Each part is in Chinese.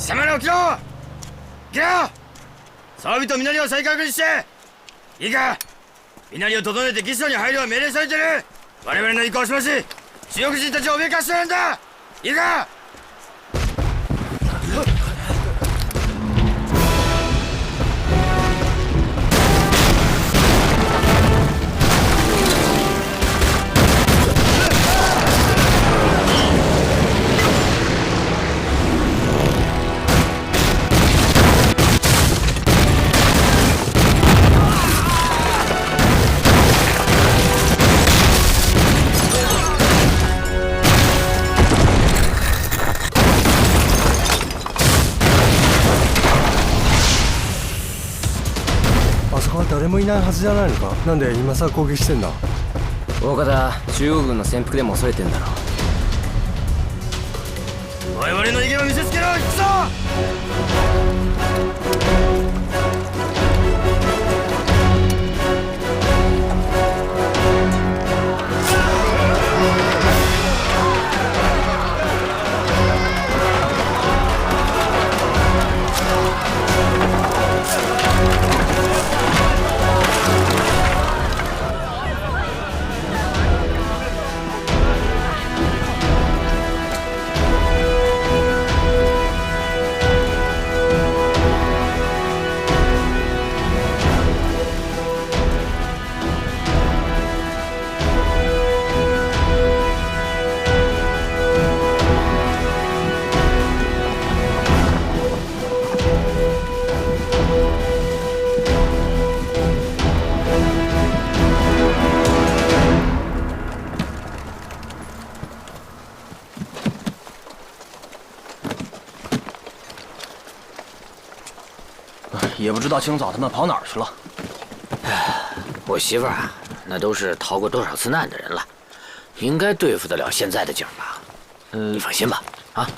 貴様ら起きろ！行けよ！沢人みなりを再確認して！いいか？みなりを整えて義祖に入るよう命令されてる！我々の意向を示し、主力人たちを脅かしてるんだ！いいか？誰もいないはずじゃないのか。なんで今さら攻撃してんだ。大方中央軍の潜伏でも恐れてんだろう。我々の意見を見せつけろ。行くぞ！也不知道清早他们跑哪儿去了。我媳妇儿啊，那都是逃过多少次难的人了，应该对付得了现在的景吧？你放心吧，啊，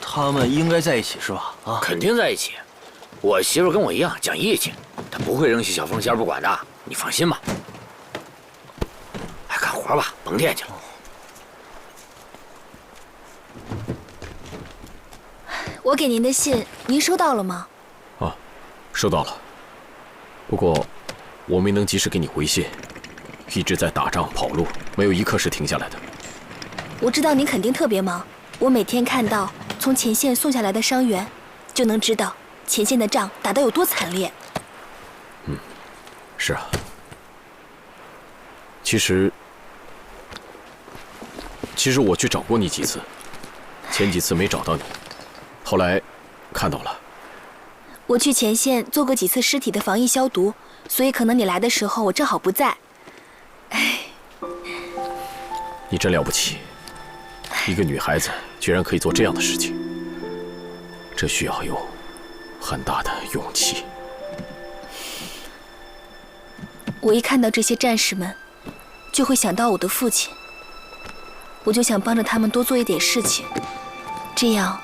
他们应该在一起是吧？啊，肯定在一起。我媳妇儿跟我一样讲义气，她不会扔下小凤仙不管的，你放心吧。哎，干活吧，甭惦记了。我给您的信，您收到了吗？啊，收到了。不过，我没能及时给你回信，一直在打仗跑路，没有一刻是停下来的。我知道您肯定特别忙，我每天看到从前线送下来的伤员，就能知道前线的仗打得有多惨烈。是啊。其实我去找过你几次，前几次没找到你，后来看到了。我去前线做过几次尸体的防疫消毒，所以可能你来的时候我正好不在。哎，你真了不起，一个女孩子居然可以做这样的事情，这需要有很大的勇气。我一看到这些战士们，就会想到我的父亲，我就想帮着他们多做一点事情，这样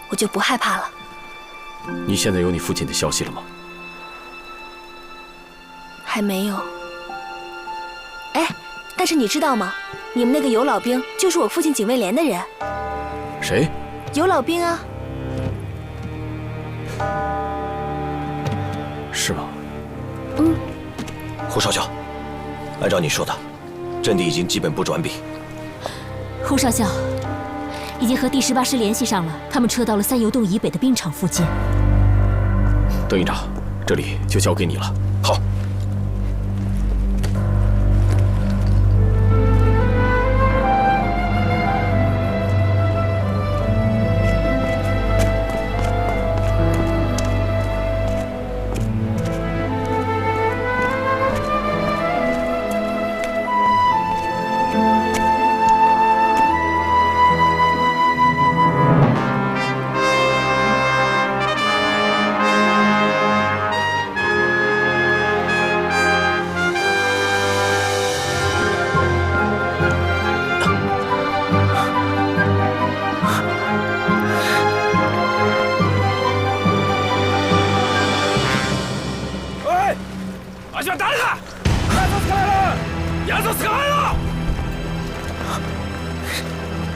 我就不害怕了。你现在有你父亲的消息了吗？还没有。哎，但是你知道吗？你们那个尤老兵就是我父亲警卫连的人。谁？尤老兵啊。是吗？嗯。胡少校，按照你说的，阵地已经基本不转笔。胡少校，已经和第18师联系上了，他们撤到了三游洞以北的兵场附近。邓营长，这里就交给你了。好。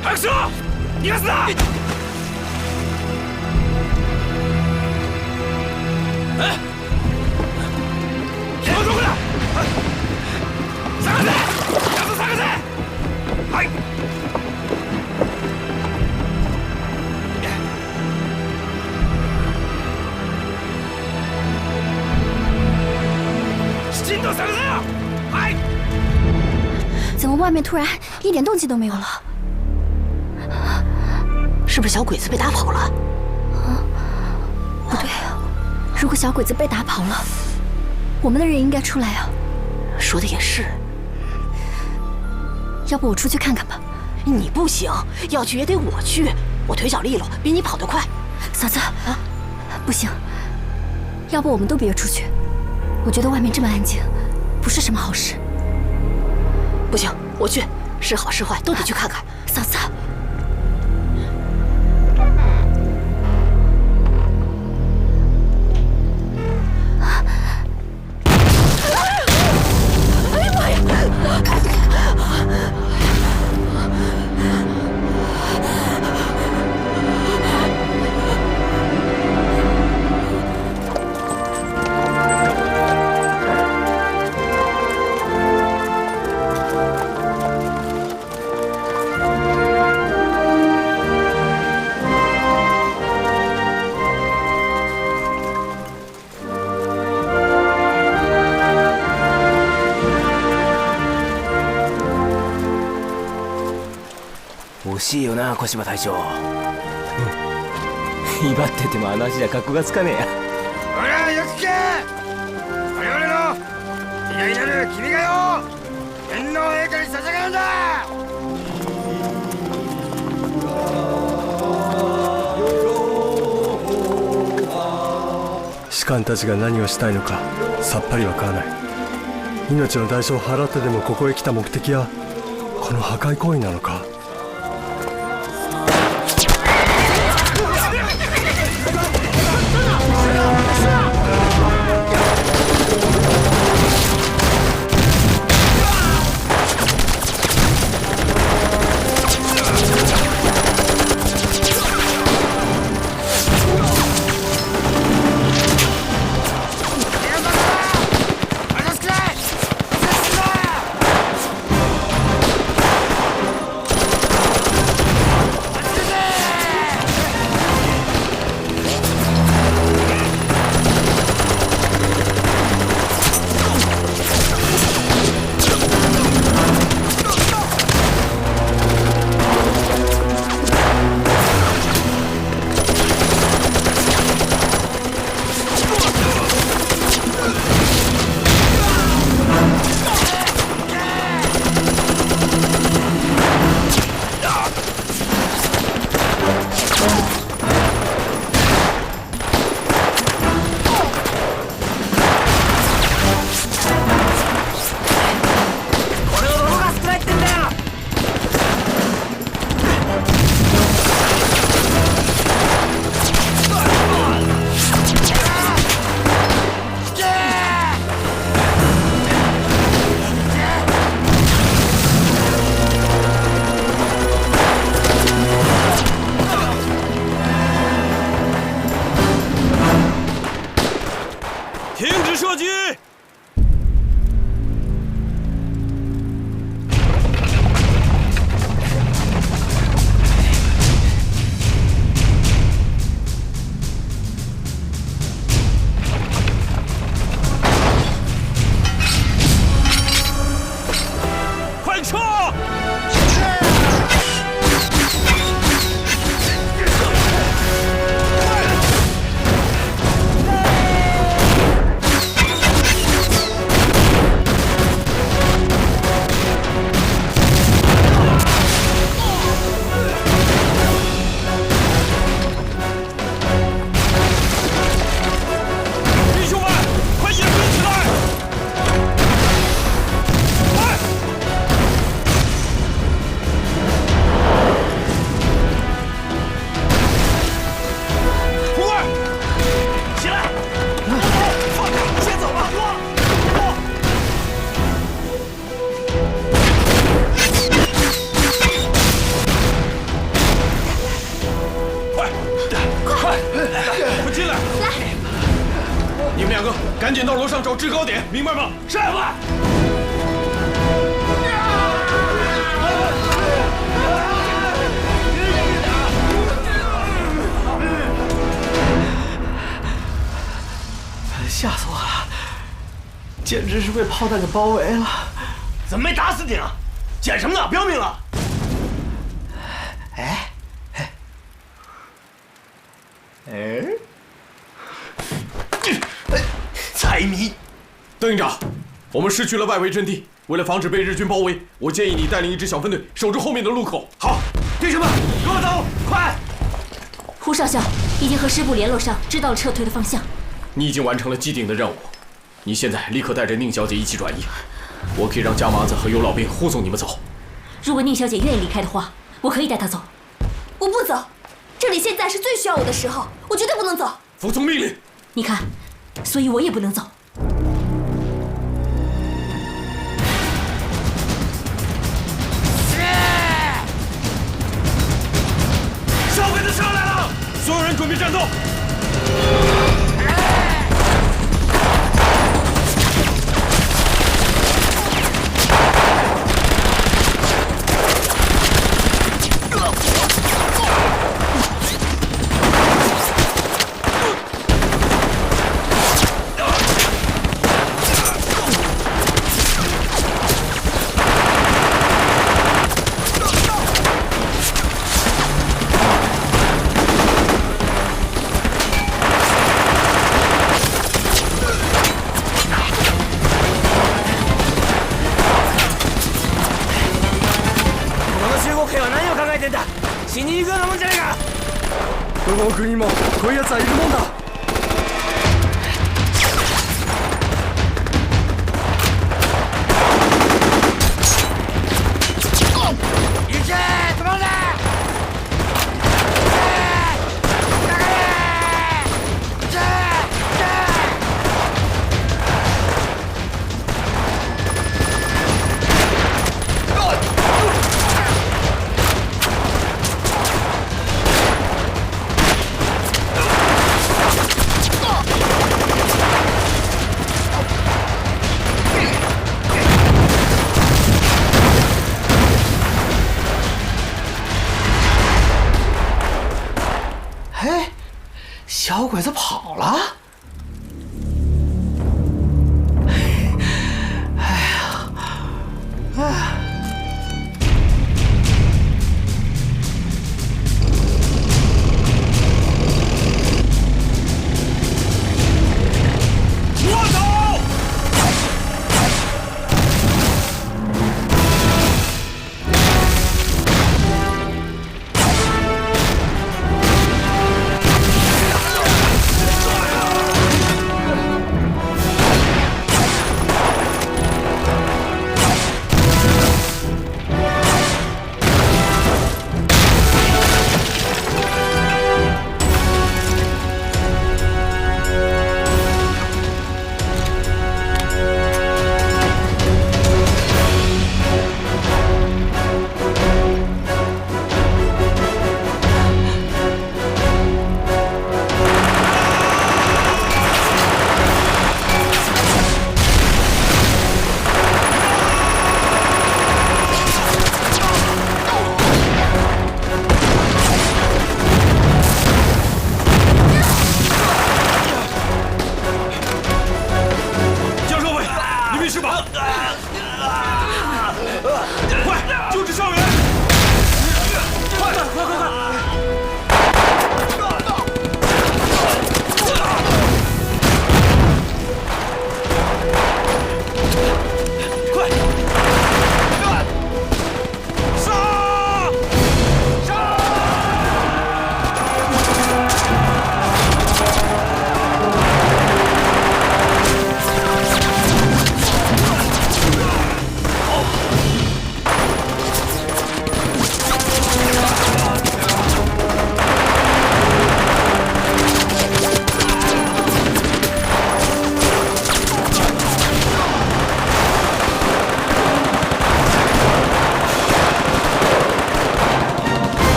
逃がすな！逃がすな！人はどこだ。探せ。やつ探せ。はい。きちんと探せよ。はい。怎么外面突然一点动静都没有了？是不是小鬼子被打跑了？不对啊，如果小鬼子被打跑了，我们的人应该出来啊。说的也是。要不我出去看看吧。你不行，要去也得我去，我腿脚利落，比你跑得快。嫂子啊，不行，要不我们都别出去。我觉得外面这么安静，不是什么好事。不行，我去，是好是坏都得去看看。嫂子。惜しいよな、小柴隊長。威張っててもあの足じゃ格好がつかねえや。ほら、よく聞け。我々の偉大なる君がよ、天皇陛下に捧げるんだ。士官たちが何をしたいのかさっぱりわからない。命の代償を払ってでもここへ来た目的はこの破壊行為なのか。赶紧到楼上找制高点，明白吗？是。吓死我了！简直是被炮弹给包围了。怎么没打死你啊？捡什么呢？不要命了！哎，财迷！邓营长，我们失去了外围阵地，为了防止被日军包围，我建议你带领一支小分队守住后面的路口。好，弟兄们，跟我走，快！胡少校已经和师部联络上，知道了撤退的方向。你已经完成了既定的任务，你现在立刻带着宁小姐一起转移。我可以让家麻子和有老兵护送你们走。如果宁小姐愿意离开的话，我可以带她走。我不走，这里现在是最需要我的时候，我绝对不能走。服从命令。你看，所以我也不能走。小鬼子上来了，所有人准备战斗。死に行くようなもんじゃねえか。どの国もこういうやつはいるもんだ。行け止まるな。小鬼子跑了。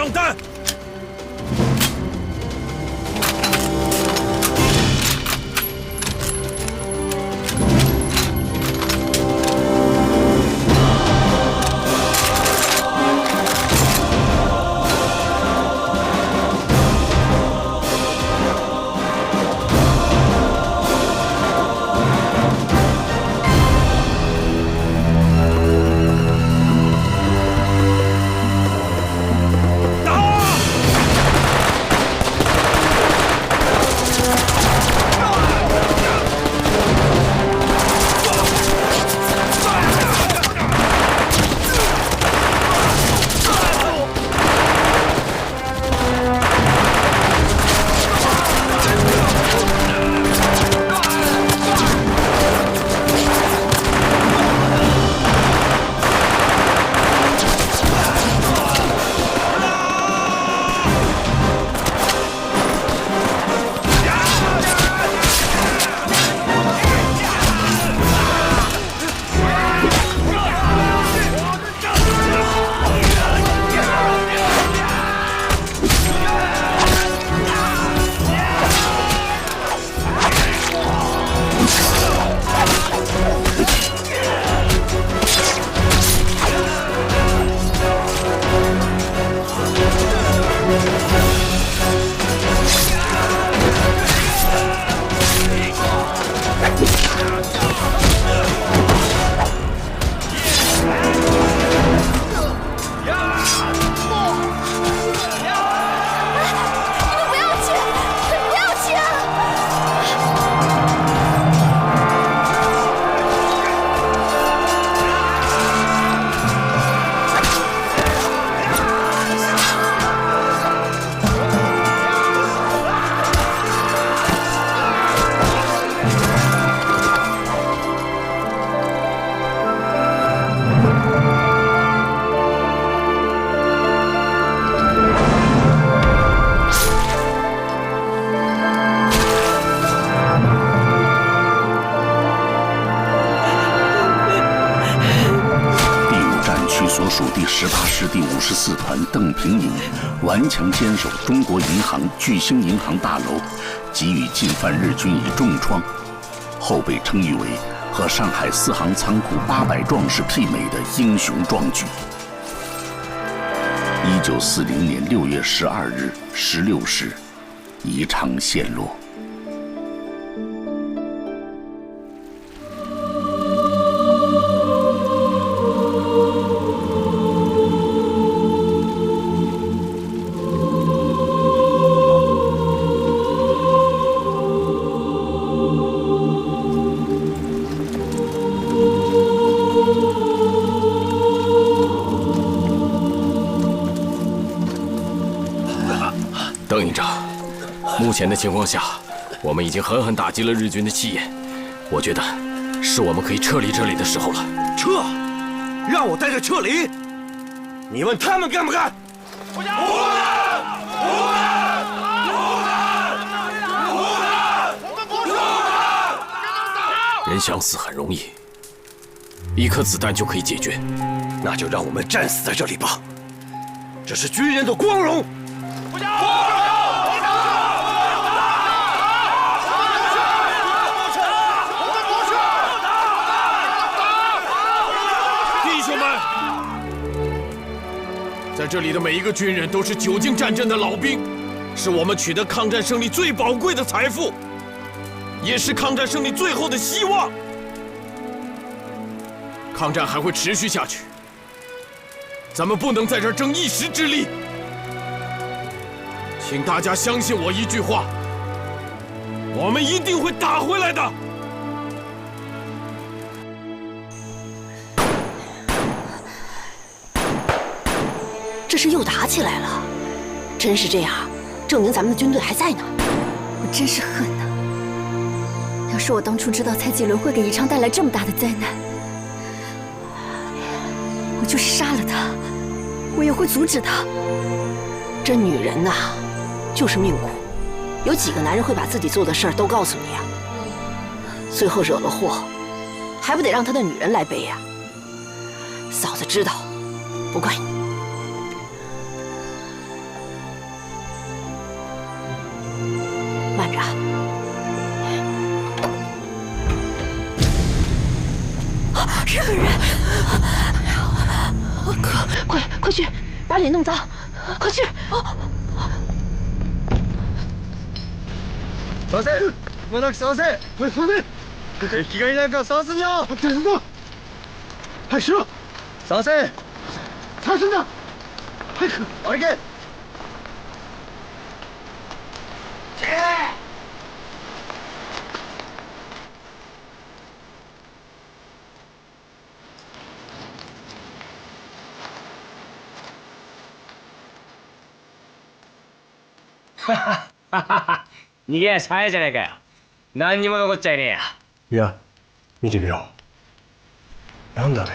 上弹！所属第18师第54团邓平营顽强坚守中国银行巨星银行大楼，给予进犯日军以重创，后被称誉为和上海四行仓库800壮士媲美的英雄壮举。1940年6月12日16时，宜昌陷落。邓营长，目前的情况下，我们已经狠狠打击了日军的气焰，我觉得是我们可以撤离这里的时候了。撤？让我带着撤离？你问他们干不干？不干！不干！不干！我们不撤！人想死很容易，1颗子弹就可以解决。那就让我们战死在这里吧，这是军人的光荣。不干！在这里的每一个军人都是久经战争的老兵，是我们取得抗战胜利最宝贵的财富，也是抗战胜利最后的希望。抗战还会持续下去，咱们不能在这儿争一时之利。请大家相信我一句话，我们一定会打回来的。这是又打起来了，真是这样，证明咱们的军队还在呢。我真是恨呐！要是我当初知道蔡继伦会给宜昌带来这么大的灾难，我就是杀了他，我也会阻止他。这女人呐，就是命苦，有几个男人会把自己做的事儿都告诉你呀？最后惹了祸，还不得让他的女人来背呀？嫂子知道，不怪你。快去，把脸弄脏，快去！捜せ、まだ捜せ。はい、捜せ。敵がいないから捜すんよ。捜すぞ。はい、しろ。捜せ。捜すんだ。早く、歩け。逃げ足早いじゃねえかよ。何にも残っちゃいねえや。いや、見てみろ。なんだね。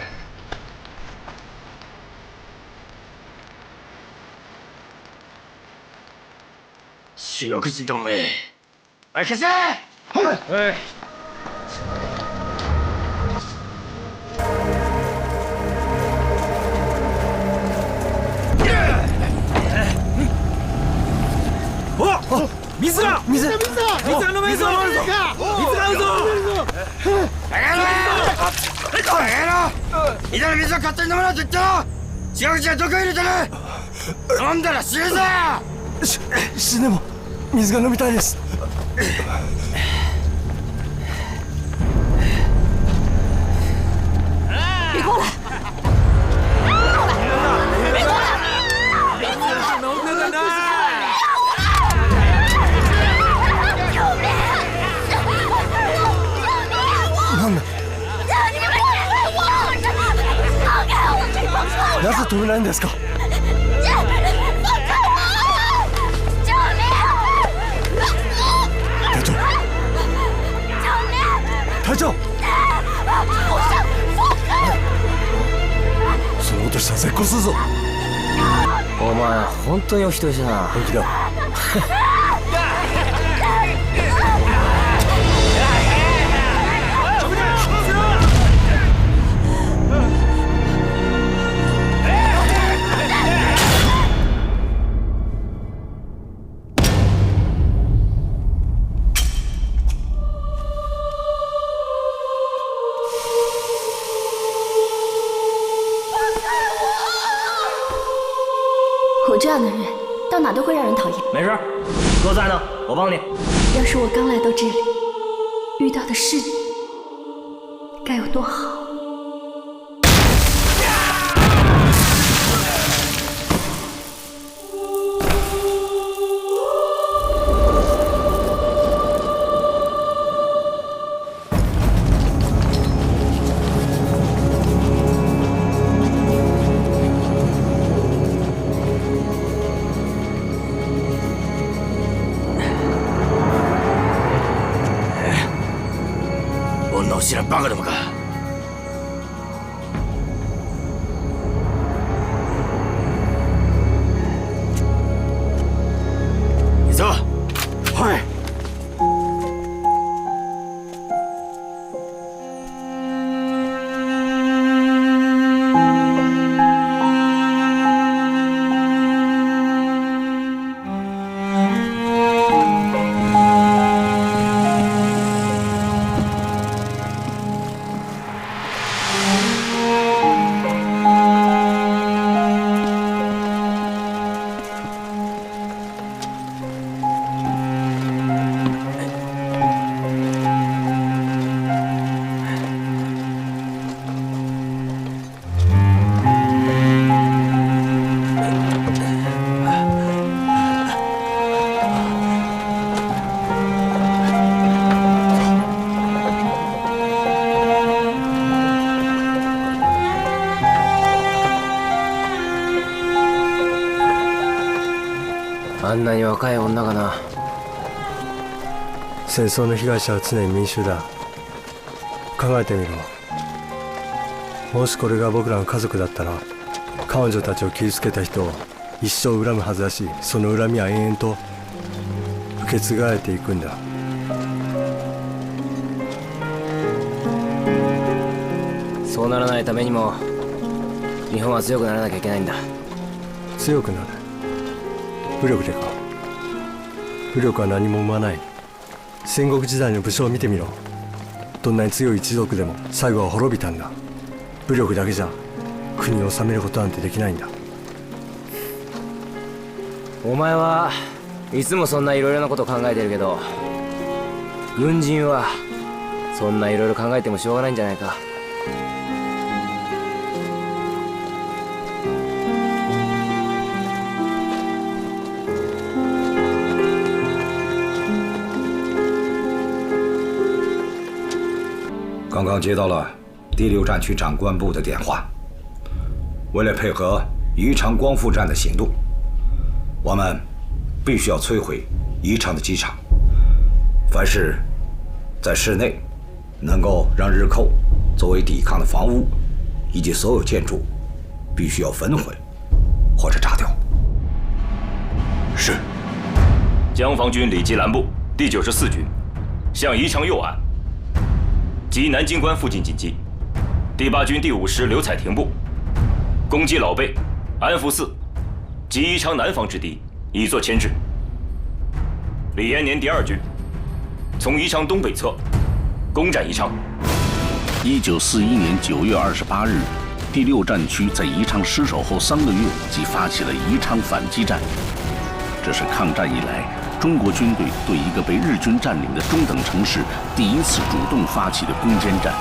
中国人どもめ。おい消せ。はい。水が飲めるぞ。水が合うぞ。井戸の水を勝手に飲むなと言ったろ。中国人は毒を入れてる。飲んだら死ぬぞ。死んでも水が飲みたいです。别过来！なんだ。なぜ止めないんですか。隊長。そのことしたら絶交するぞ。お前本当にお人よしだな。本気だ。我这样的人到哪都会让人讨厌。没事，哥在呢，我帮你。要是我刚来到这里，遇到的是你，该有多好。女を知らんバカどもか。いいぞ。はい。あんなに若い女がな。戦争の被害者は常に民衆だ。考えてみろ。もしこれが僕らの家族だったら、彼女たちを傷つけた人を一生恨むはずだし、その恨みは延々と受け継がれていくんだ。そうならないためにも日本は強くならなきゃいけないんだ。強くなる。武力でか。武力は何も生まない。戦国時代の武将を見てみろ。どんなに強い一族でも最後は滅びたんだ。武力だけじゃ国を治めることなんてできないんだ。お前はいつもそんないろいろなこと考えてるけど、軍人はそんないろいろ考えてもしょうがないんじゃないか。刚刚接到了第6战区长官部的电话，为了配合宜昌光复战的行动，我们必须要摧毁宜昌的机场。凡是在市内能够让日寇作为抵抗的房屋，以及所有建筑，必须要焚毁或者炸掉。是。江防军李吉兰部第94军向宜昌右岸及南京关附近进击。第8军第5师刘彩婷部攻击老贝、安福寺及宜昌南方之地，以作牵制。李延年第2军从宜昌东北侧攻占宜昌。1941年9月28日，第6战区在宜昌失守后3个月，即发起了宜昌反击战。这是抗战以来中国军队对一个被日军占领的中等城市第一次主动发起的攻坚战。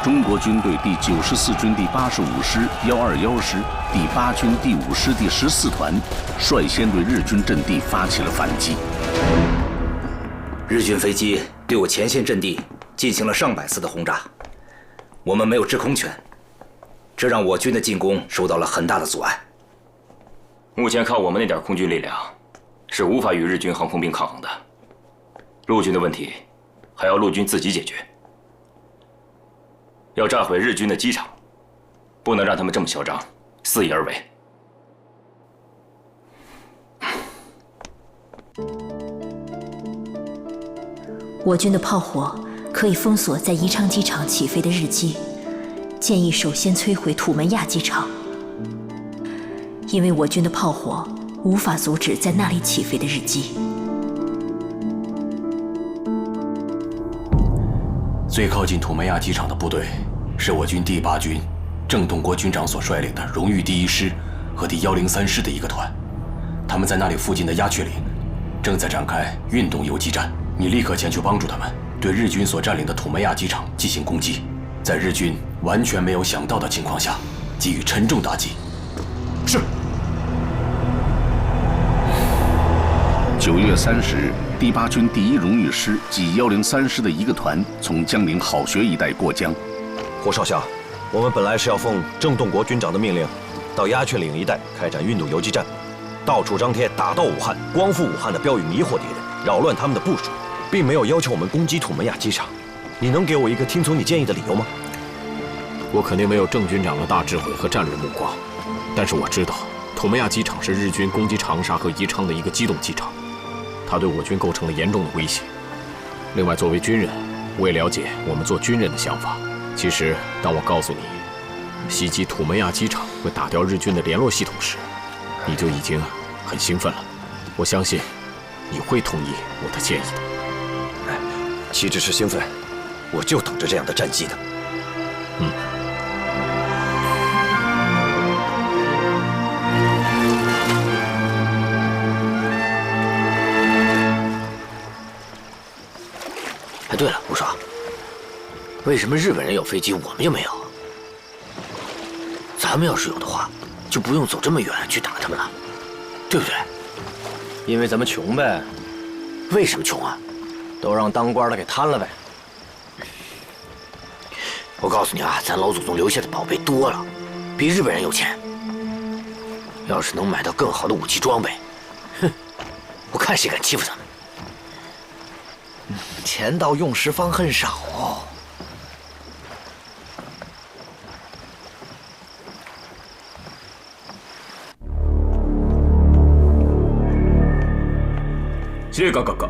中国军队第94军第85师121师、第8军第5师第14团率先对日军阵地发起了反击。日军飞机对我前线阵地进行了上百次的轰炸，我们没有制空权，这让我军的进攻受到了很大的阻碍。目前靠我们那点空军力量是无法与日军航空兵抗衡的，陆军的问题还要陆军自己解决。要炸毁日军的机场，不能让他们这么嚣张，肆意而为。我军的炮火可以封锁在宜昌机场起飞的日机，建议首先摧毁土门亚机场，因为我军的炮火无法阻止在那里起飞的日机。最靠近土门亚机场的部队是我军第8军郑洞国军长所率领的荣誉第1师和第103师的一个团，他们在那里附近的鸦雀岭正在展开运动游击战。你立刻前去帮助他们，对日军所占领的土门亚机场进行攻击，在日军完全没有想到的情况下，给予沉重打击。是。9月30日，第8军第1荣誉师及103师的一个团从江陵好学一带过江。胡少校，我们本来是要奉郑洞国军长的命令，到鸦雀岭一带开展运动游击战，到处张贴打到武汉、光复武汉的标语，迷惑敌人，扰乱他们的部署，并没有要求我们攻击土门亚机场。你能给我一个听从你建议的理由吗？我肯定没有郑军长的大智慧和战略目光，但是我知道土门亚机场是日军攻击长沙和宜昌的一个机动机场，它对我军构成了严重的威胁。另外，作为军人，我也了解我们做军人的想法。其实，当我告诉你袭击土门亚机场会打掉日军的联络系统时，你就已经很兴奋了。我相信你会同意我的建议的。岂止是兴奋，我就等着这样的战绩呢。哎，对了，吴少，为什么日本人有飞机，我们就没有？咱们要是有的话，就不用走这么远去打他们了，对不对？因为咱们穷呗。为什么穷啊？都让当官的给贪了呗。我告诉你啊，咱老祖宗留下的宝贝多了，比日本人有钱。要是能买到更好的武器装备，哼，我看谁敢欺负咱们。钱到用时方恨少哦。司令官閣下。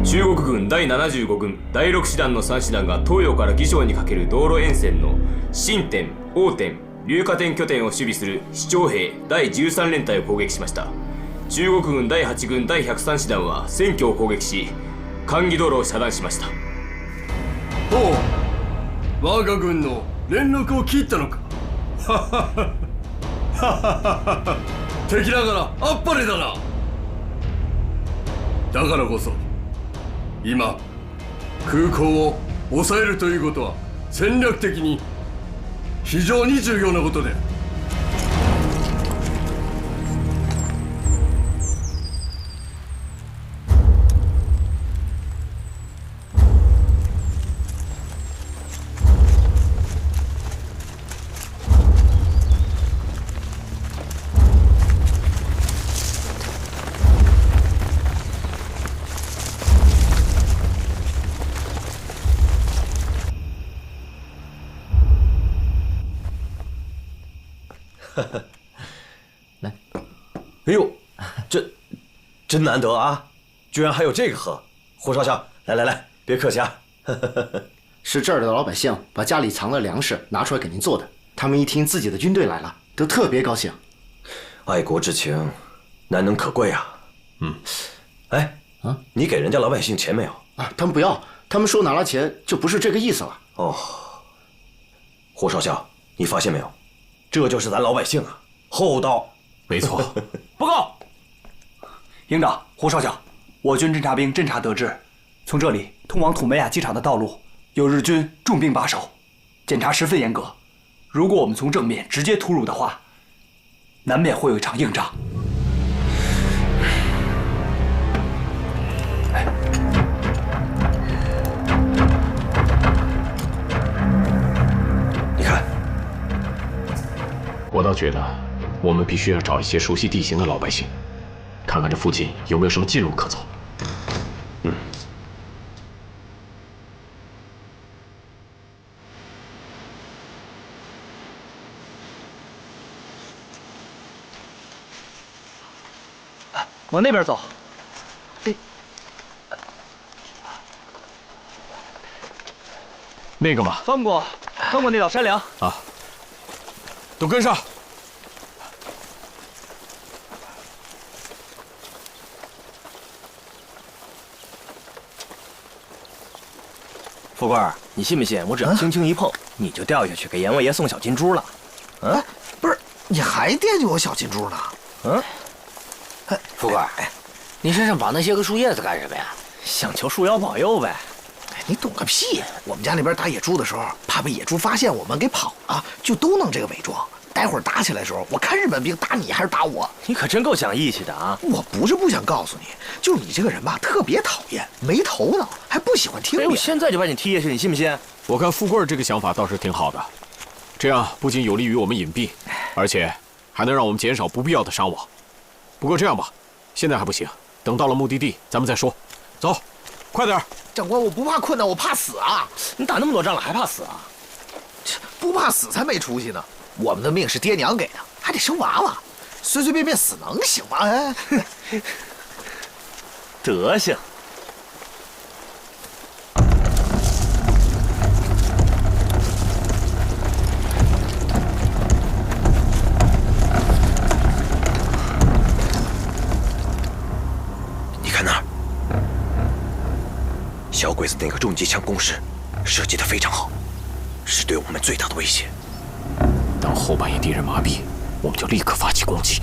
中国軍第75軍第6師団の3師団が東洋から義昌にかける道路沿線の新店、大店、龍華店拠点を守備する市長兵第13連隊を攻撃しました。中国軍第8軍第103師団は選挙を攻撃し、簡易道路を遮断しました。ほう、我が軍の連絡を切ったのか。敵ながらあっぱれだな。だからこそ今空港を抑えるということは戦略的に非常に重要なことである。来，哎呦，这真难得啊，居然还有这个喝。胡少校，来，别客气啊。是这儿的老百姓把家里藏的粮食拿出来给您做的，他们一听自己的军队来了，都特别高兴。爱国之情，难能可贵啊。哎，你给人家老百姓钱没有？啊，他们不要，他们说拿了钱就不是这个意思了。哦，胡少校，你发现没有？这就是咱老百姓啊，厚道。没错。报告，营长，胡少校，我军侦察兵侦察得知，从这里通往土梅亚机场的道路有日军重兵把守，检查十分严格。如果我们从正面直接突入的话，难免会有一场硬仗。你看，我倒觉得我们必须要找一些熟悉地形的老百姓，看看这附近有没有什么近路可走。往那边走。那个嘛，翻过那道山梁啊，都跟上。富贵儿，你信不信？我只要轻轻一碰，你就掉下去给阎王爷送小金猪了。不是，你还惦记我小金猪呢？富贵，你身上绑那些个树叶子干什么呀？想求树妖保佑呗。你懂个屁！我们家那边打野猪的时候，怕被野猪发现我们给跑了，就都弄这个伪装。待会儿打起来的时候，我看日本兵打你还是打我。你可真够讲义气的啊！我不是不想告诉你，就是你这个人吧，特别讨厌，没头脑，还不喜欢听。我现在就把你踢下去，你信不信？我看富贵这个想法倒是挺好的，这样不仅有利于我们隐蔽，而且还能让我们减少不必要的伤亡。不过这样吧，现在还不行，等到了目的地咱们再说。走，快点！长官，我不怕困难，我怕死啊！你打那么多仗了，还怕死啊？不怕死才没出息呢。我们的命是爹娘给的，还得生娃娃，随随便便死能行吗？哎，德行。你看那儿，小鬼子那个重机枪工事设计得非常好，是对我们最大的威胁。当后半夜敌人麻痹，我们就立刻发起攻击。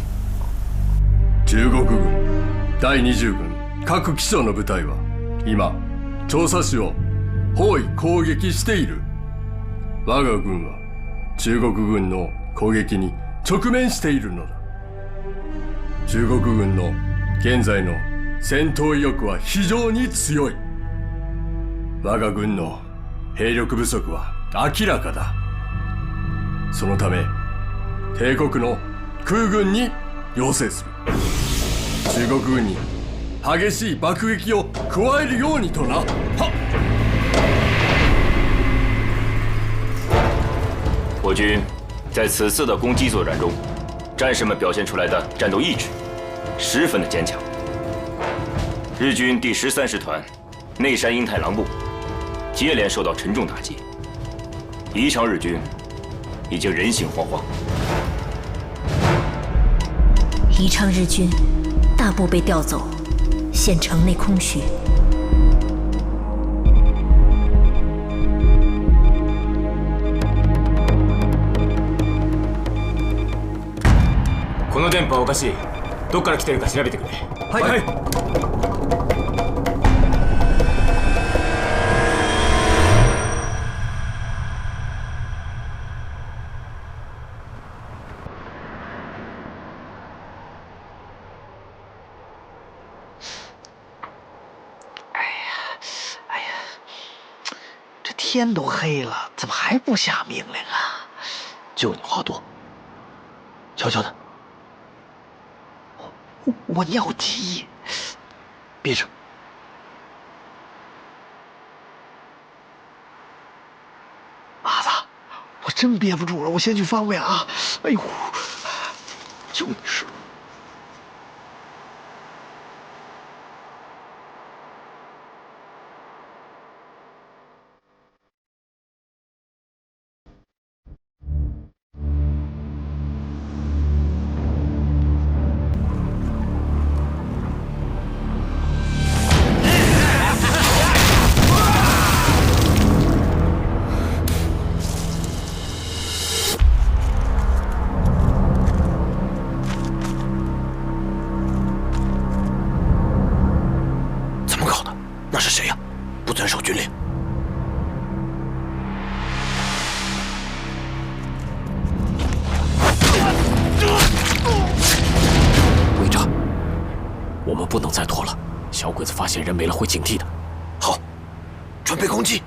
中国軍第20軍各機長の部隊は今調査市を包囲攻撃している。我が軍は中国軍の攻撃に直面しているのだ。中国軍の現在の戦闘意欲は非常に強い。我が軍の兵力不足は明らかだ。そのため帝国の空軍に要請する。中国軍に激しい爆撃を加えるようにとな。はっ。我军在此次的攻击作战中，战士们表现出来的战斗意志十分的坚强。日军第13师团内山英太郎部接连受到沉重打击，宜昌日军已经人心惶惶。宜昌日军大部被调走，现城内空虚。の電波はおかしい。どっから来てるか調べてくれ。はい、はい。天都黑了，怎么还不下命令啊？就你话多，悄悄的。我尿急，憋着。麻子，我真憋不住了，我先去方便啊！哎呦，就你是。那是谁呀？不遵守军令。队长，我们不能再拖了，小鬼子发现人没了会警惕的。好，准备攻击。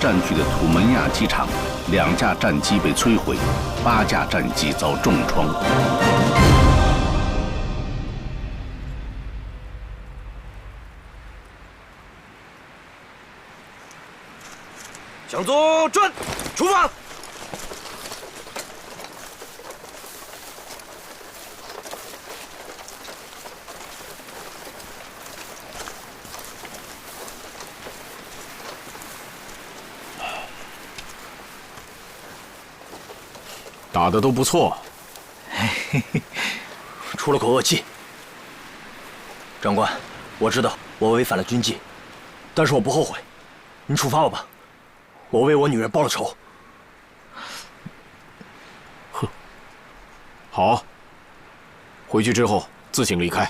占据的土门亚机场，2架战机被摧毁，8架战机遭重创。向左转，出发。打得都不错，出了口恶气。长官，我知道我违反了军纪，但是我不后悔。你处罚我吧，我为我女人报了仇。哼，好，回去之后自行离开。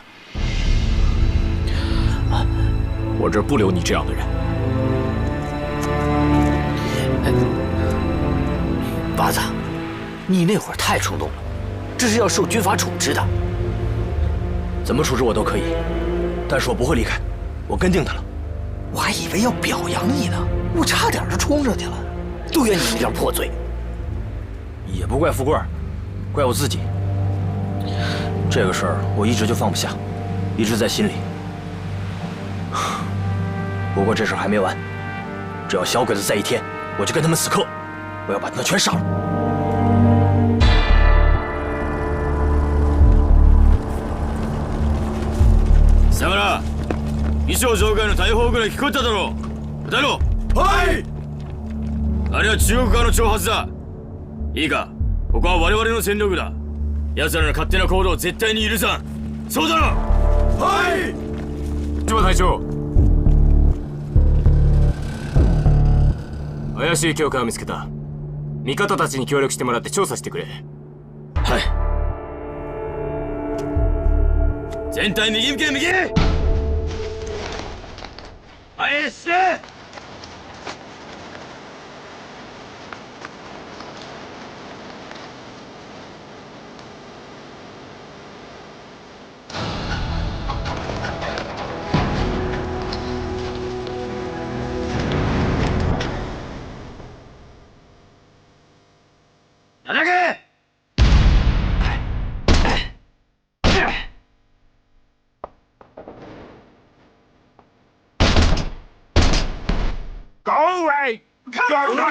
我这儿不留你这样的人。八子。你那会儿太冲动了，这是要受军法处置的。怎么处置我都可以，但是我不会离开，我跟定他了。我还以为要表扬你呢，我差点就冲上去了。都怨你那张破嘴，也不怪富贵，怪我自己。这个事儿我一直就放不下，一直在心里。不过这事儿还没完，只要小鬼子在一天，我就跟他们死磕，我要把他们全杀了。相良、衣装上官の大砲ぐらい聞こえただろう。答えろ。はい。あれは中国側の挑発だ。いいか、ここは我々の戦力だ。奴らの勝手な行動を絶対に許さん。そうだろ。はい。千葉隊長、怪しい教官を見つけた。味方たちに協力してもらって調査してくれ。はい。全体右向け、右。前へして。叩け。Go away! Go away!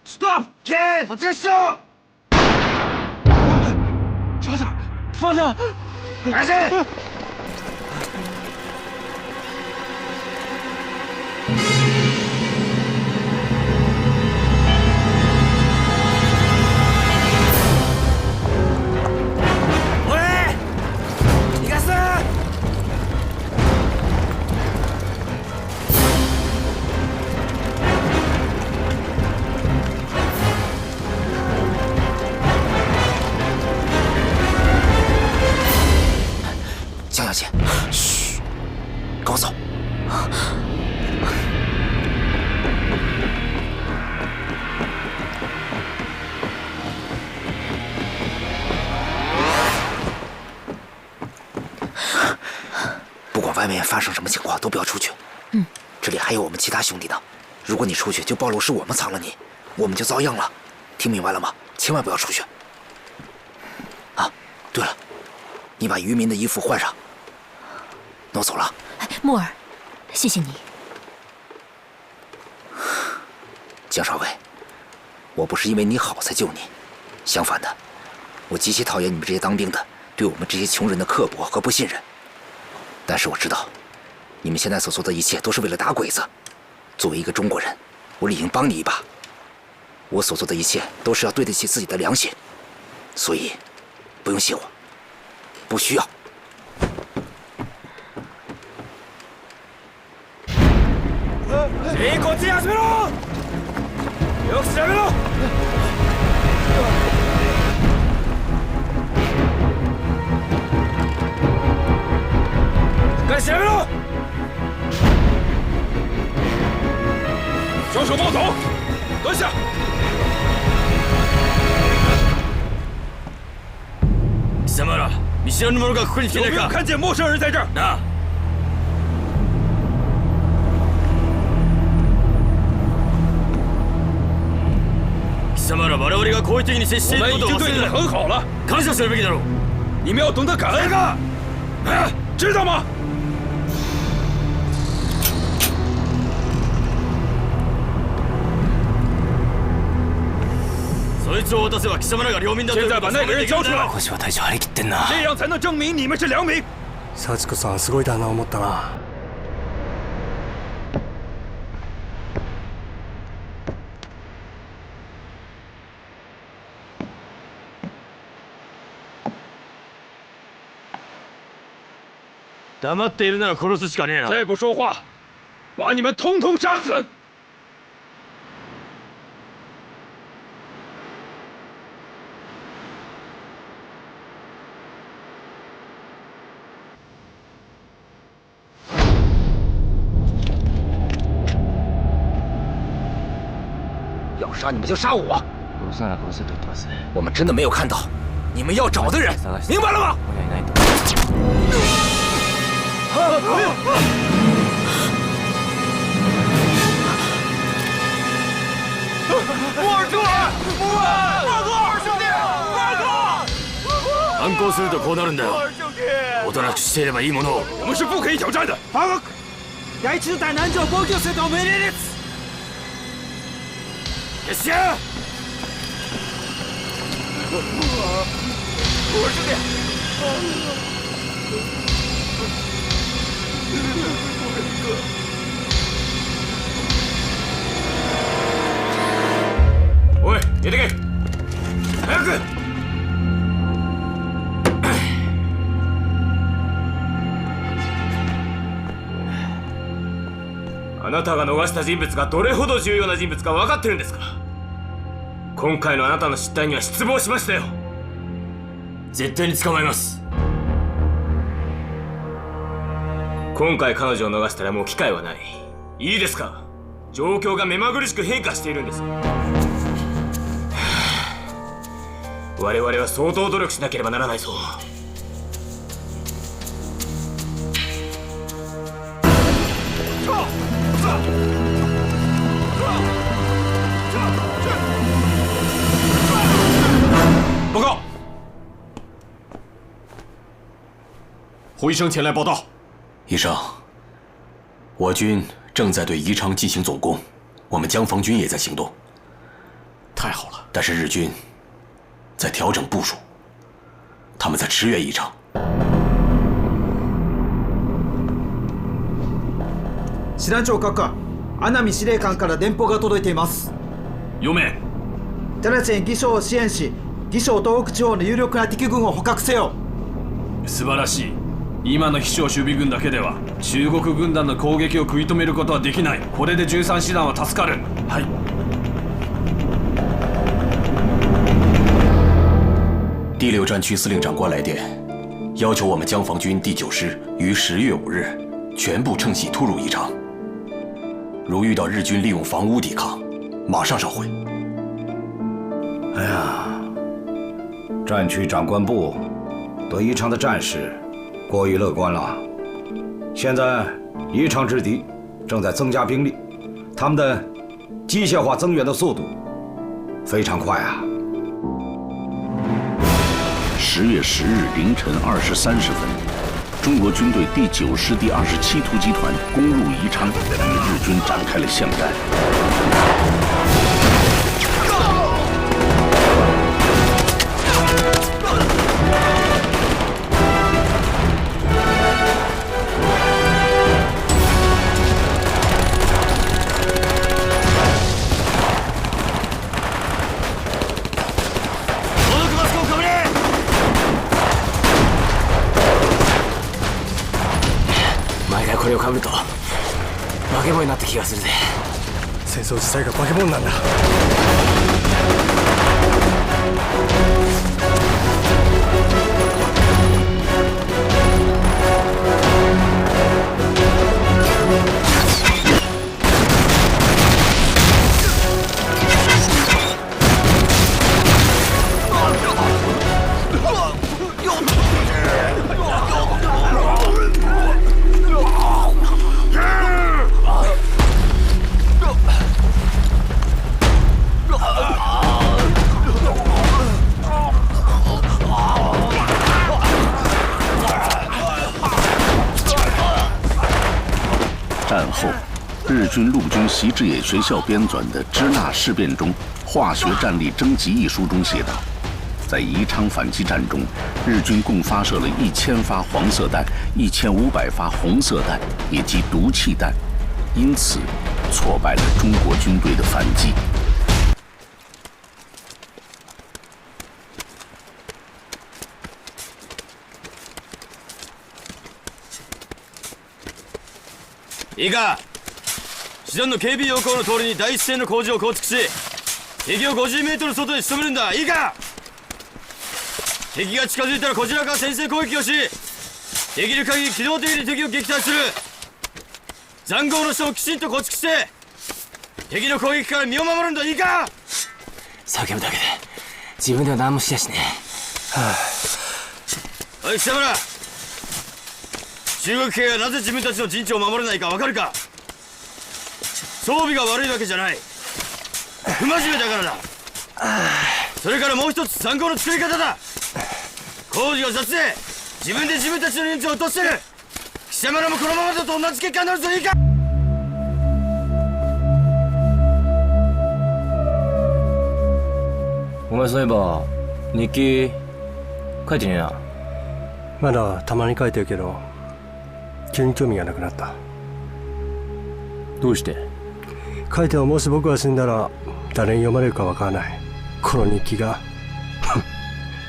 Stop! こっちが主張。放下！返せ！江小姐，嘘，跟我走。不管外面发生什么情况，都不要出去。这里还有我们其他兄弟呢。如果你出去，就暴露是我们藏了你，我们就遭殃了。听明白了吗？千万不要出去。啊，对了，你把渔民的衣服换上。那我走了。木耳，谢谢你。江少尉，我不是因为你好才救你，相反的，我极其讨厌你们这些当兵的对我们这些穷人的刻薄和不信任。但是我知道，你们现在所做的一切都是为了打鬼子。作为一个中国人，我理应帮你一把。我所做的一切都是要对得起自己的良心，所以不用谢我，不需要。全員こっちに集めろ。よく調べろ。しっかり調べろ。小手抱走，蹲下。貴様ら、見知らぬ者がここに来てないか。有没有看见陌生人在这儿？なあ。貴様ら我々が好意的に接していることを忘れるな。我们已经对你们很好了，感謝するべきだろう。你们要懂得感恩。か。知道吗？そいつを渡せば貴様らが領民だということを証明できるんだよ。小柴隊長張り切ってんな。这样才能证明你们是良民。幸子さんすごいだな思ったな。黙っているなら殺すしかねえな。再不说话，把你们统统杀死！要杀你们就杀我！我们真的没有看到你们要找的人，明白了吗？木耳出来！木耳兄弟，反抗するとこうなるんだよ。おとなしくしていればいいものを。我们是不可以挑战的。第一大南条防御戦の命令です。よっしゃ！我兄弟。おい、出てけ！早く！あなたが逃した人物がどれほど重要な人物か分かってるんですか？今回のあなたの失態には失望しましたよ。絶対に捕まえます。今回彼女を逃したらもう機会はない。いいですか？状況が目まぐるしく変化しているんです。我々は相当努力しなければならないぞ。报告，胡医生前来报道。医生，我军正在对宜昌进行总攻，我们江防军也在行动。太好了！但是日军在调整部署，他们在驰援宜昌。師団長閣下、阿南司令官から電報が届いています。読め。直ちに義昌を支援し、義昌東北地方の有力な敵軍を捕獲せよ。素晴らしい。今の飛翔守備軍だけでは中国軍団の攻撃を食い止めることはできない。これで13師団は助かる。はい。第6战区司令长官来电，要求我们江防军第9师于10月5日全部乘隙突入宜昌。如遇到日军利用房屋抵抗，马上烧毁。哎呀，战区长官部对宜昌的战事过于乐观了。现在宜昌之敌正在增加兵力，他们的机械化增援的速度非常快啊。10月10日凌晨2时30分，中国军队第9师第27突击团攻入宜昌，与日军展开了巷战。これをかぶると化け物になった気がするぜ。戦争自体が化け物なんだ。战后，日军陆军习志野学校编纂的《支那事变中化学战力征集》一书中写道，在宜昌反击战中，日军共发射了1000发黄色弹、1500发红色弹以及毒气弹，因此挫败了中国军队的反击。いいか、師団の警備要項の通りに第一線の工事を構築し、敵を50メートル外に仕留めるんだ。いいか。敵が近づいたらこちらから先制攻撃をし、できる限り機動的に敵を撃退する。塹壕の下をきちんと構築して敵の攻撃から身を守るんだ。いいか。叫ぶだけで自分では何もしやしねえ。おい貴様ら、中国兵がなぜ自分たちの陣地を守れないか分かるか。装備が悪いわけじゃない、不真面目だからだ。それからもう一つ塹壕の作り方だ。工事が雑で自分で自分たちの人数を落としてる。貴様らもこのままだと同じ結果になるぞ。いいか。お前そういえば日記書いてねえな。まだたまに書いてるけど急に興味がなくなった。どうして？書いてはもし僕が死んだら誰に読まれるかわからない。この日記が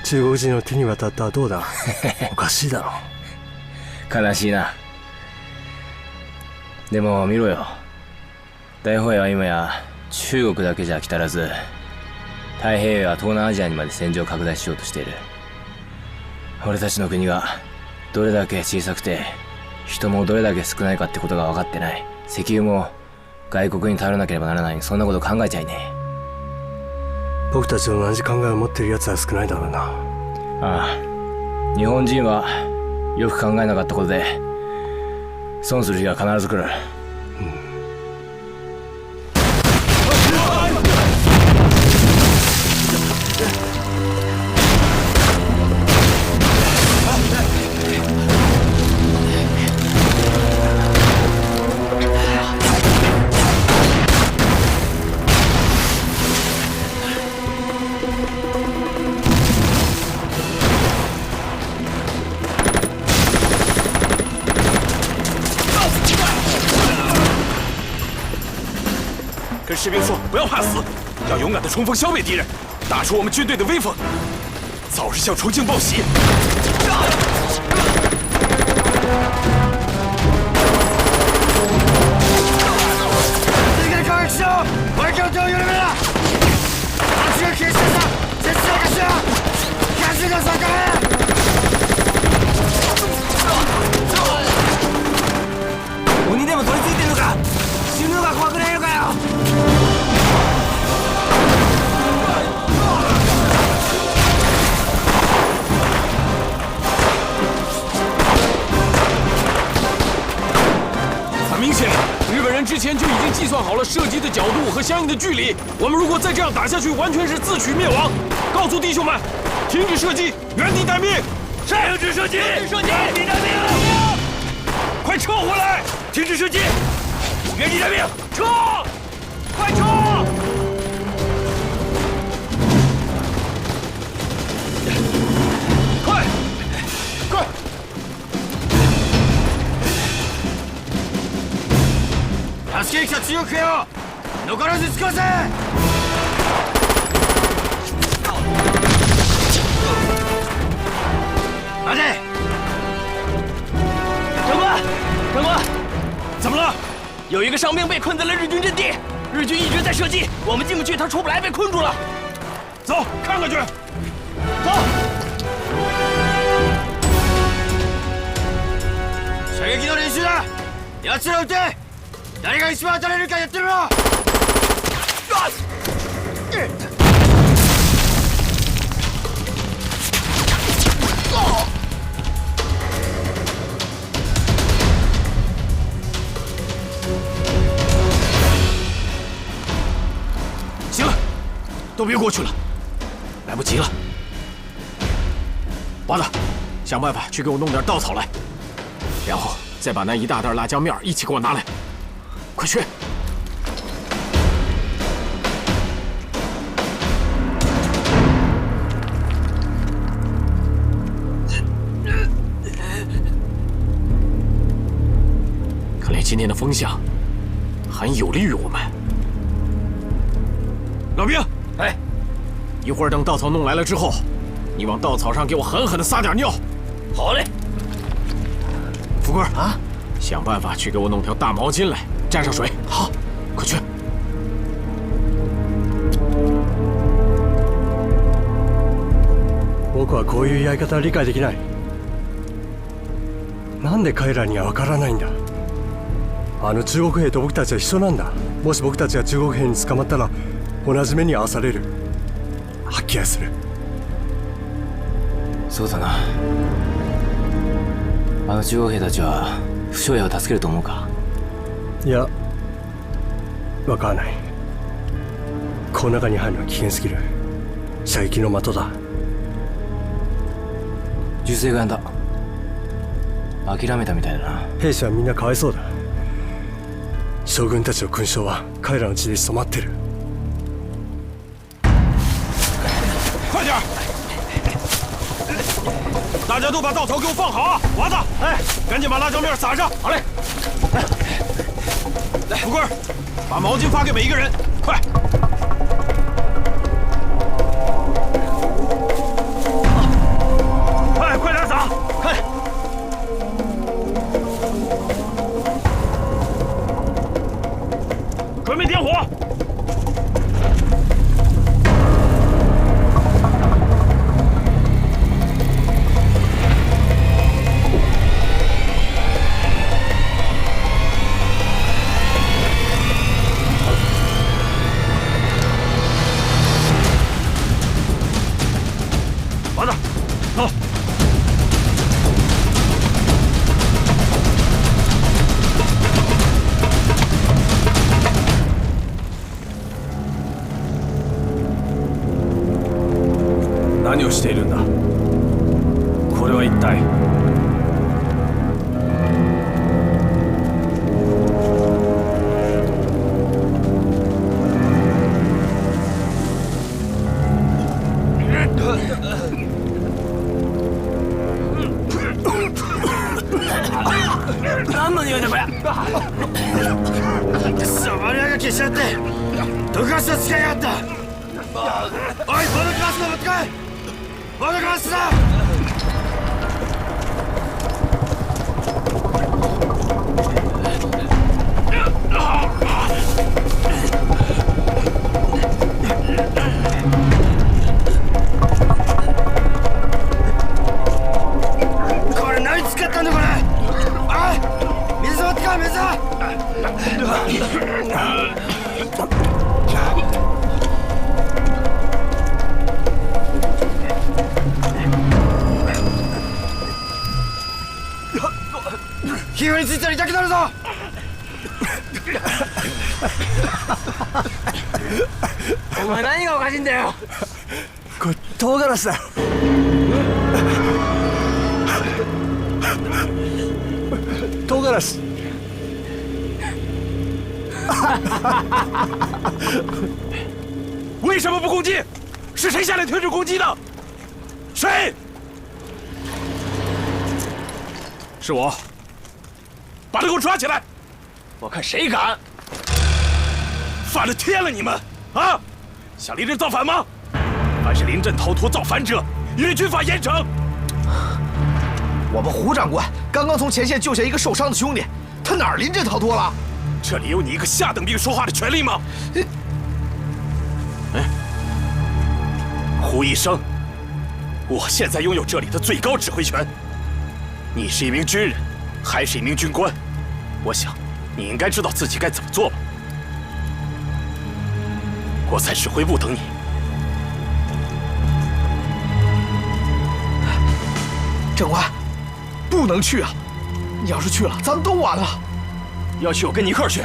中国人の手に渡ったらどうだ。おかしいだろ。悲しいな。でも見ろよ、大本営は今や中国だけじゃ飽き足らず、太平洋や東南アジアにまで戦場を拡大しようとしている。俺たちの国がどれだけ小さくて人もどれだけ少ないかってことが分かってない。石油も外国に頼らなければならない。そんなこと考えちゃいねえ。僕たちと同じ考えを持ってる奴は少ないだろうな。ああ、日本人はよく考えなかったことで損する日が必ず来る。跟士兵说，不要怕死，要勇敢地冲锋消灭敌人，打出我们军队的威风，早日向重庆报喜。続けて攻撃しろ。俺から手を緩めな。足が消えしたさ。絶対化しろ。ガスが盛れ。鬼でも取り付いてんのか。死ぬのが怖くないのかよ。很明显，日本人之前就已经计算好了射击的角度和相应的距离。我们如果再这样打下去，完全是自取灭亡。告诉弟兄们，停止射击，原地待命。是，停止射击，停止射击，原地待命。快撤回来！停止射击，原地待命，撤！快撤！快，快！助けに来た中国兵を残らず尽くせ。待て！长官，长官，怎么了？有一个伤兵被困在了日军阵地，日军一直在射击，我们进不去，他出不来，被困住了。走，看看去。走。射撃の練習だ。奴ら撃て。誰が一番当たれるかやってみろ。行了，都别过去了，来不及了。娃子，想办法去给我弄点稻草来，然后再把那一大袋辣椒面一起给我拿来，快去！看来今天的风向很有利于我们。老兵，哎，一会儿等稻草弄来了之后，你往稻草上给我狠狠地撒点尿。好嘞。富贵啊，想办法去给我弄条大毛巾来，沾上水。好，快去。僕はこういうやり方は理解できない。なんで彼らにはわからないんだ。あの中国兵と僕たちは一緒なんだ。もし僕たちが中国兵に捕まったら同じ目に遭わされる。はっきりする。そうだな。あの中国兵たちは負傷兵を助けると思うか。いや、わからない。この中に入るのは危険すぎる。射撃の的だ。銃声がやんだ。諦めたみたいだな。兵士はみんなかわいそうだ。将軍たちの勲章は彼らの血で染まってる。快点！大家都把稻草给我放好啊！娃子，哎，赶紧把辣椒面撒上。好嘞。来，富贵，把毛巾发给每一个人，快！快点撒，快！准备点火。娃子，走。何をしているんだ。これは一体。何の匂いだこれ。さまりやが消しちゃって毒ガスを使いやがった。おい、ボルガスの持ってこい。ボルガスだ。これ何使ったんだこれ。おい、水持ってこい、水。皮膚についたら痛くなるぞ。お前何がおかしいんだよ。これ唐辛子だよ。唐辛子。为什么不攻击？是谁下令停止攻击的？谁？是我。把他给我抓起来！我看谁敢！反了天了，你们啊！想临阵造反吗？凡是临阵逃脱造反者，予以军法严惩。我们胡长官刚刚从前线救下一个受伤的兄弟，他哪儿临阵逃脱了？这里有你一个下等兵说话的权利吗？胡医生，我现在拥有这里的最高指挥权。你是一名军人，还是一名军官？我想，你应该知道自己该怎么做吧。我在指挥部等你。长官，不能去啊！你要是去了，咱们都完了。要去，我跟你一块儿去。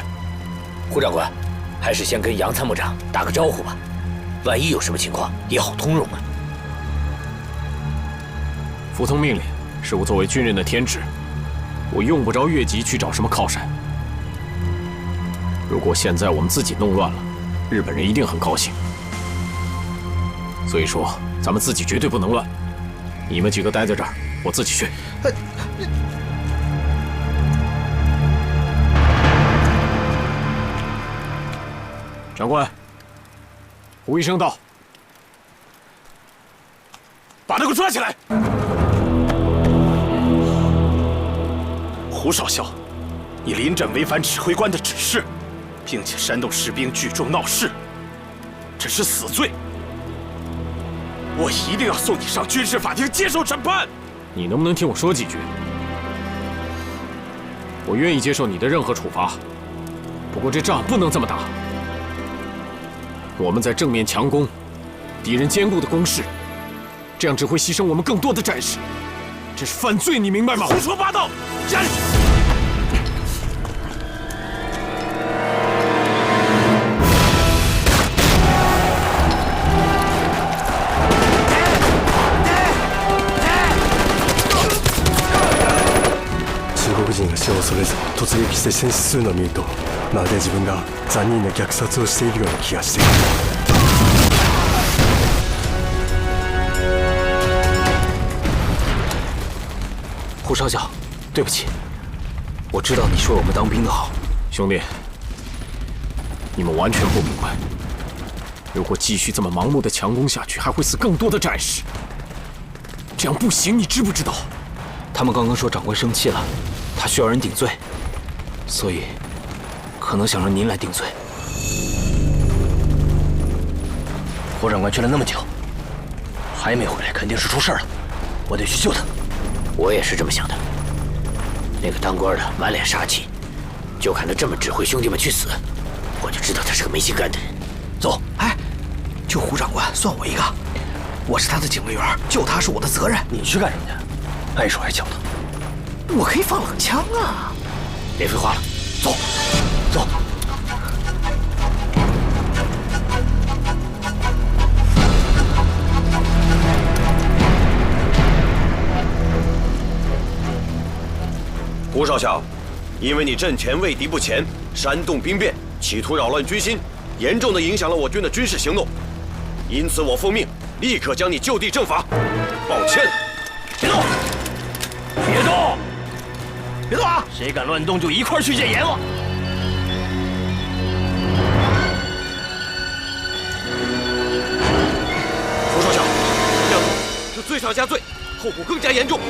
胡长官，还是先跟杨参谋长打个招呼吧，万一有什么情况也好通融啊。服从命令是我作为军人的天职。我用不着越级去找什么靠山。如果现在我们自己弄乱了，日本人一定很高兴。所以说，咱们自己绝对不能乱。你们几个待在这儿，我自己去。长官，胡医生到，把他给我抓起来！胡少校，你临阵违反指挥官的指示，并且煽动士兵聚众闹事，这是死罪。我一定要送你上军事法庭接受审判。你能不能听我说几句？我愿意接受你的任何处罚，不过这仗不能这么打。我们在正面强攻，敌人坚固的攻势，这样只会牺牲我们更多的战士。这是犯罪，你明白吗？胡说八道！站！中国人が死を恐れず突撃して戦死するのを見ると、まるで自分が残忍な虐殺をしているような気がしてくる。胡少校，对不起，我知道你说我们当兵的好。兄弟，你们完全不明白，如果继续这么盲目的强攻下去，还会死更多的战士。这样不行，你知不知道？他们刚刚说长官生气了，他需要人顶罪，所以可能想让您来顶罪。胡长官去了那么久，还没回来，肯定是出事了。我得去救他。我也是这么想的。那个当官的满脸杀气，就看他这么指挥兄弟们去死，我就知道他是个没心肝的人。走，哎，救胡长官算我一个，我是他的警卫员，救他是我的责任。你去干什么去？碍手碍脚的。我可以放冷枪啊！别废话了，走，走。胡少校，因为你阵前畏敌不前，煽动兵变，企图扰乱军心，严重的影响了我军的军事行动，因此我奉命立刻将你就地正法。抱歉。别动！别动！别动啊！谁敢乱动，就一块儿去见阎王！胡少校，这样是罪上加罪，后果更加严重。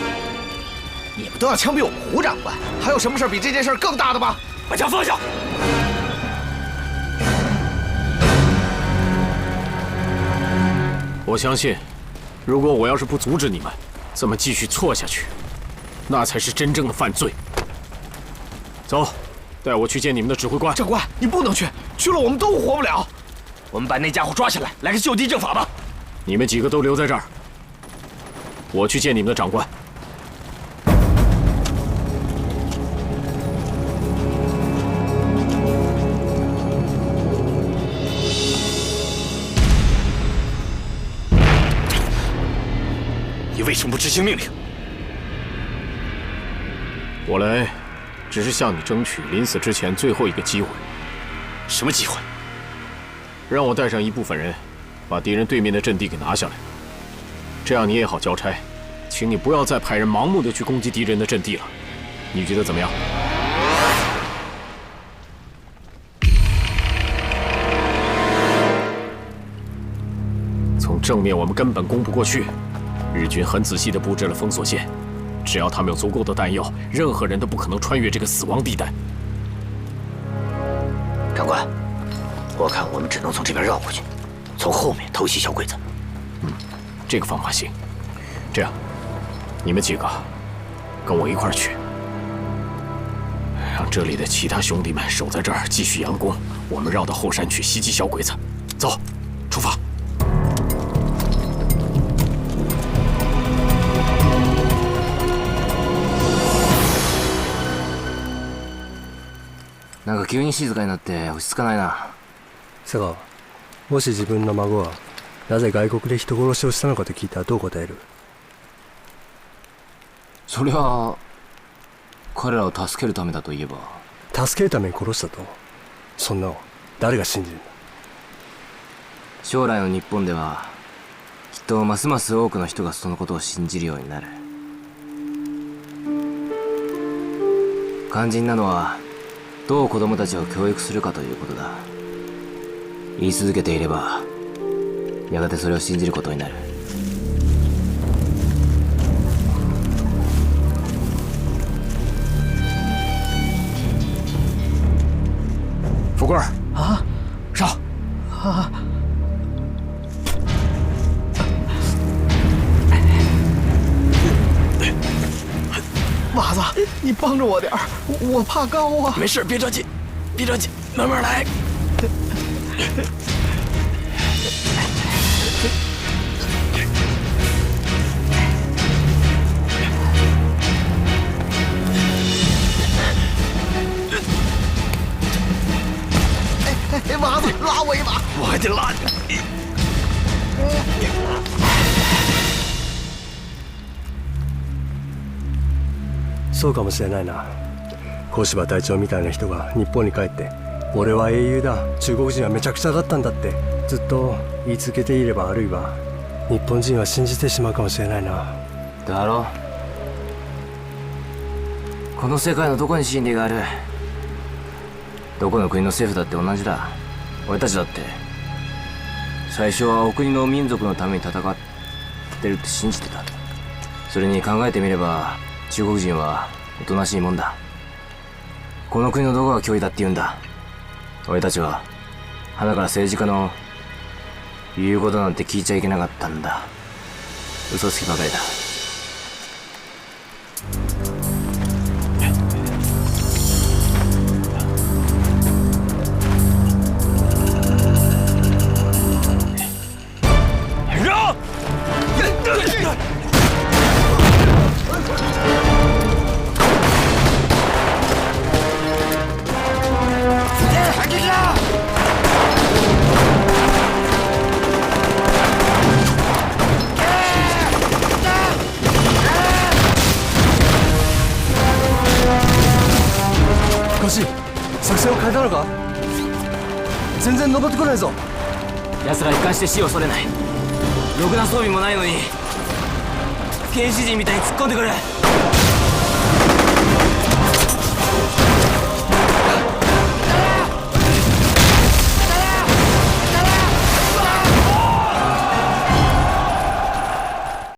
你们都要枪毙我们胡长官，还有什么事比这件事更大的吗？把枪放下！我相信，如果我要是不阻止你们这么继续错下去，那才是真正的犯罪。走，带我去见你们的指挥官。长官，你不能去，去了我们都活不了。我们把那家伙抓起来，来个就地正法吧。你们几个都留在这儿，我去见你们的长官。你为什么不执行命令？我来，只是向你争取临死之前最后一个机会。什么机会？让我带上一部分人，把敌人对面的阵地给拿下来，这样你也好交差。请你不要再派人盲目的去攻击敌人的阵地了，你觉得怎么样？从正面我们根本攻不过去。日军很仔细地布置了封锁线，只要他们有足够的弹药，任何人都不可能穿越这个死亡地带。长官，我看我们只能从这边绕过去，从后面偷袭小鬼子。这个方法行。这样，你们几个跟我一块儿去，让这里的其他兄弟们守在这儿继续佯攻，我们绕到后山去袭击小鬼子。走，出发。なんか急に静かになって落ち着かないな。佐川、もし自分の孫がなぜ外国で人殺しをしたのかと聞いたらどう答える？それは彼らを助けるためだと言えば。助けるために殺したと？そんなの誰が信じるんだ？将来の日本ではきっとますます多くの人がそのことを信じるようになる。肝心なのはどう子供たちを教育するかということだ。言い続けていればやがてそれを信じることになる。富贵啊，上啊！娃子，你帮着我点儿，我怕高啊。没事，别着急，别着急，慢慢来。哎，娃子，拉我一把，我还得拉你。そうかもしれないな。小柴隊長みたいな人が日本に帰って「俺は英雄だ、中国人はめちゃくちゃだったんだ」ってずっと言い続けていれば、あるいは日本人は信じてしまうかもしれないな。だろ。この世界のどこに真理がある？どこの国の政府だって同じだ。俺たちだって最初はお国の民族のために戦ってるって信じてた。それに考えてみれば中国人はおとなしいもんだ。この国のどこが脅威だって言うんだ。俺たちは鼻から政治家の言うことなんて聞いちゃいけなかったんだ。嘘つきばかりだ。作戦を変えたのか？全然登ってこないぞ。奴ら一貫して死を恐れない。ろくな装備もないのに原始人みたいに突っ込んでくる。